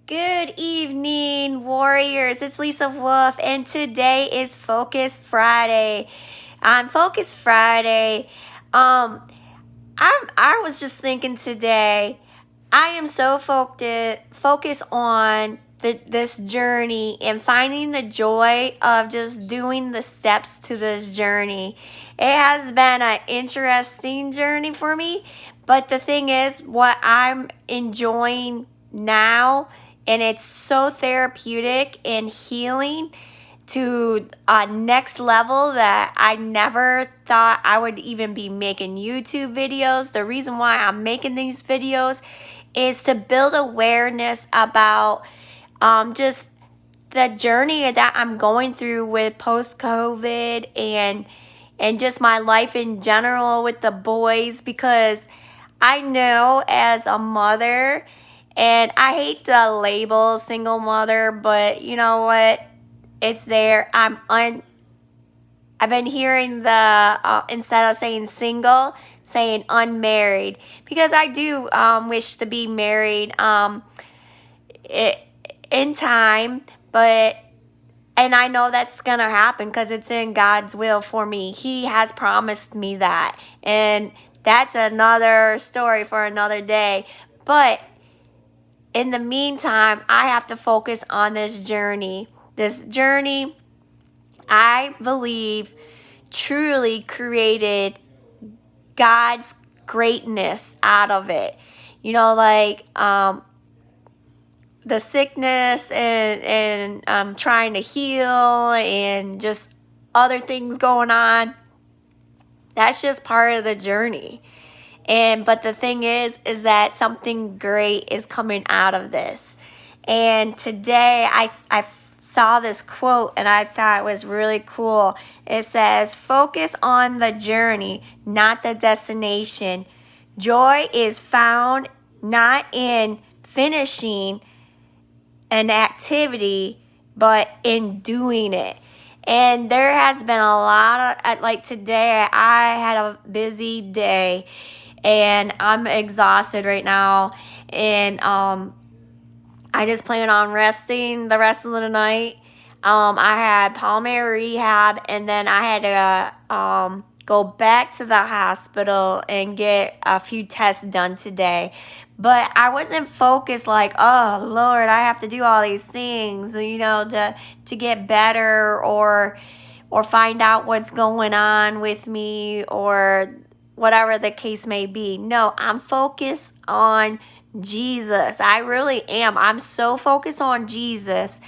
Good evening, warriors. It's Lisa Wolf, and today is Focus Friday. On Focus Friday, I was just thinking today, I am so focused on this journey and finding the joy of just doing the steps to this journey. It has been an interesting journey for me, but the thing is, what I'm enjoying now, and it's so therapeutic and healing to a next level that I never thought I would even be making YouTube videos. The reason why I'm making these videos is to build awareness about just the journey that I'm going through with post-COVID and just my life in general with the boys, because I know as a mother, and I hate the label single mother, but you know what? It's there. I've been hearing the instead of saying single, saying unmarried, because I do wish to be married in time, but and I know that's gonna happen because it's in God's will for me. He has promised me that, and that's another story for another day. But in the meantime, I have to focus on this journey. This journey, I believe, truly created God's greatness out of it. You know, like the sickness and trying to heal and just other things going on. That's just part of the journey. But the thing is that something great is coming out of this. And today I saw this quote and I thought it was really cool. It says, "Focus on the journey, not the destination. Joy is found not in finishing an activity, but in doing it." And there has been a lot of, like today, I had a busy day and I'm exhausted right now. And I just plan on resting the rest of the night. I had pulmonary rehab, and then I had to go back to the hospital and get a few tests done today. But I wasn't focused like, oh Lord, I have to do all these things, you know, to get better or find out what's going on with me or whatever the case may be. No, I'm focused on Jesus. I really am. I'm so focused on Jesus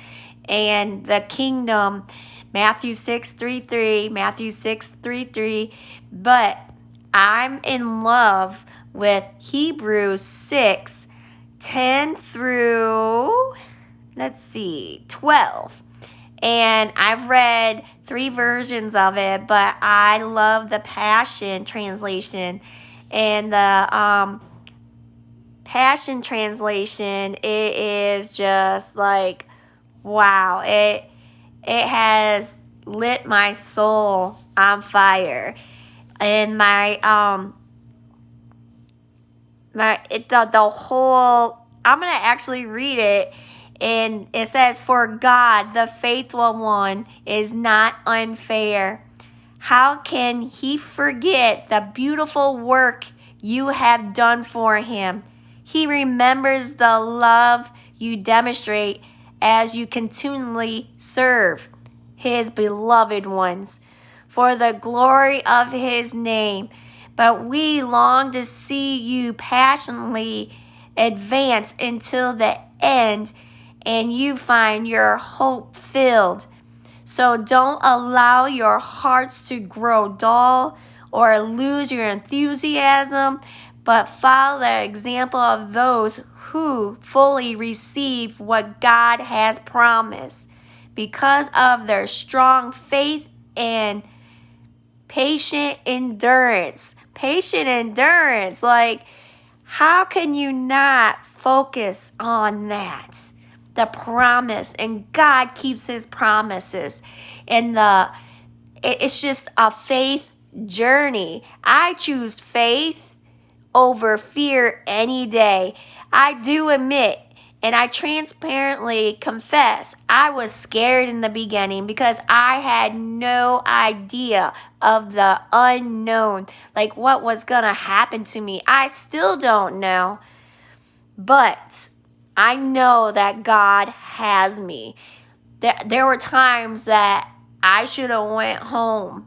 and the kingdom. Matthew 6:33, Matthew 6:33. But I'm in love with Hebrews 6:10 through, let's see, 12. And I've read 3 versions of it, but I love the Passion translation. And the Passion translation, it is just like, wow, it has lit my soul on fire. And the whole, I'm gonna actually read it. And it says, "For God, the faithful one, is not unfair. How can he forget the beautiful work you have done for him? He remembers the love you demonstrate as you continually serve his beloved ones for the glory of his name. But we long to see you passionately advance until the end and you find your hope filled. So don't allow your hearts to grow dull or lose your enthusiasm, but follow the example of those who fully receive what God has promised because of their strong faith and patient endurance." Patient endurance. Like, how can you not focus on that? The promise, and God keeps his promises. And it's just a faith journey. I choose faith over fear any day. I do admit And I transparently confess, I was scared in the beginning because I had no idea of the unknown, like what was going to happen to me. I still don't know, but I know that God has me. There were times that I should have went home,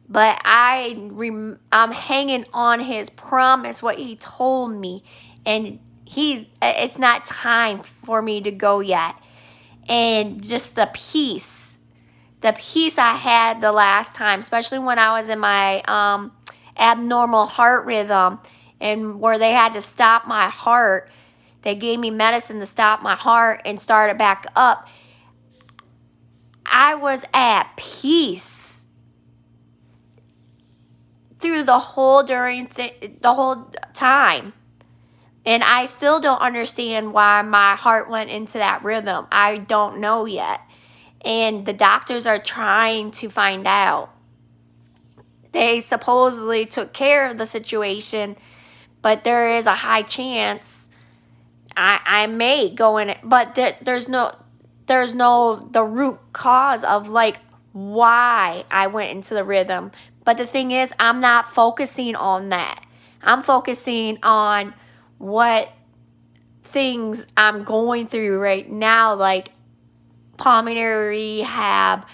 but I'm hanging on his promise, what he told me, and it's not time for me to go yet. And just the peace I had the last time, especially when I was in my abnormal heart rhythm, and where they had to stop my heart. They gave me medicine to stop my heart and start it back up. I was at peace through the whole time. And I still don't understand why my heart went into that rhythm. I don't know yet. And the doctors are trying to find out. They supposedly took care of the situation, but there is a high chance I may go in it. But there's no the root cause of like why I went into the rhythm. But the thing is, I'm not focusing on that. I'm focusing on what things I'm going through right now, like pulmonary rehab,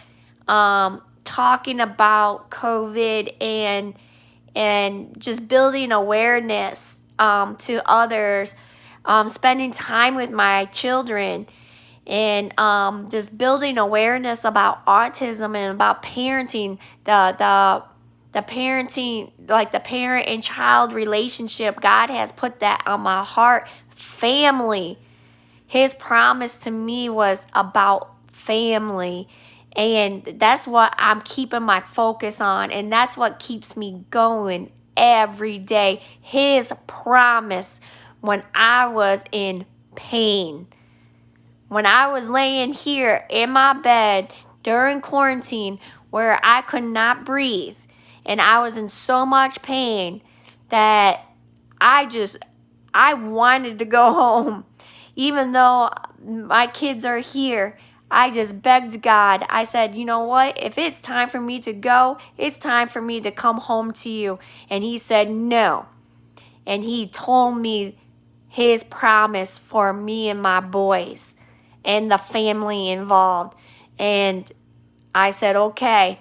talking about COVID, and just building awareness to others, spending time with my children, and just building awareness about autism and about parenting, the parenting, like the parent and child relationship. God has put that on my heart. Family. His promise to me was about family. And that's what I'm keeping my focus on. And that's what keeps me going every day. His promise when I was in pain. When I was laying here in my bed during quarantine where I could not breathe and I was in so much pain that I wanted to go home. Even though my kids are here, I just begged God. I said, you know what? If it's time for me to go, it's time for me to come home to you. And he said no. And he told me his promise for me and my boys and the family involved. And I said, okay,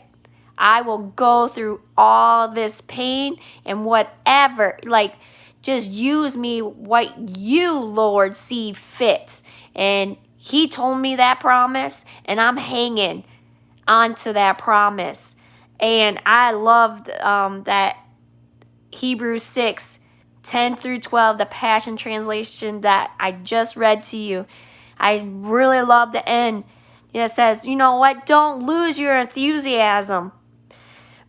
I will go through all this pain and whatever, like, just use me what you, Lord, see fit. And he told me that promise, and I'm hanging onto that promise. And I loved that Hebrews 6:10-12, the Passion Translation that I just read to you. I really love the end. It says, you know what? Don't lose your enthusiasm,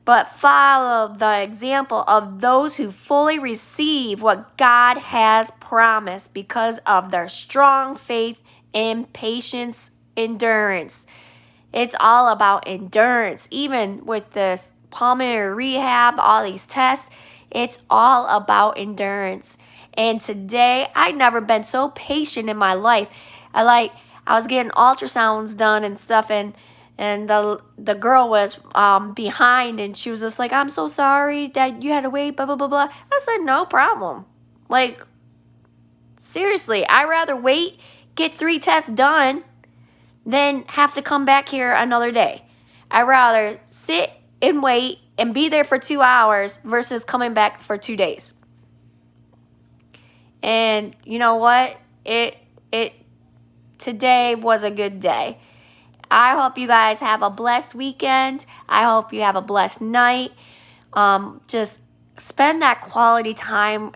but follow the example of those who fully receive what God has promised because of their strong faith and patience, endurance. It's all about endurance. Even with this pulmonary rehab, all these tests, it's all about endurance. And today, I've never been so patient in my life. I was getting ultrasounds done and stuff, and the girl was behind, and she was just like, I'm so sorry that you had to wait, blah, blah, blah, blah. I said, no problem. Like, seriously, I'd rather wait, get 3 tests done, than have to come back here another day. I'd rather sit and wait and be there for 2 hours versus coming back for 2 days. And you know what? Today was a good day. I hope you guys have a blessed weekend. I hope you have a blessed night. Just spend that quality time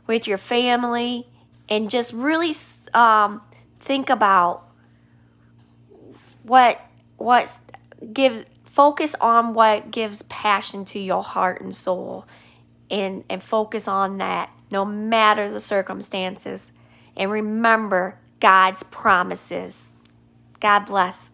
with your family, and just really think about focus on what gives passion to your heart and soul, and focus on that no matter the circumstances. And remember God's promises. God bless.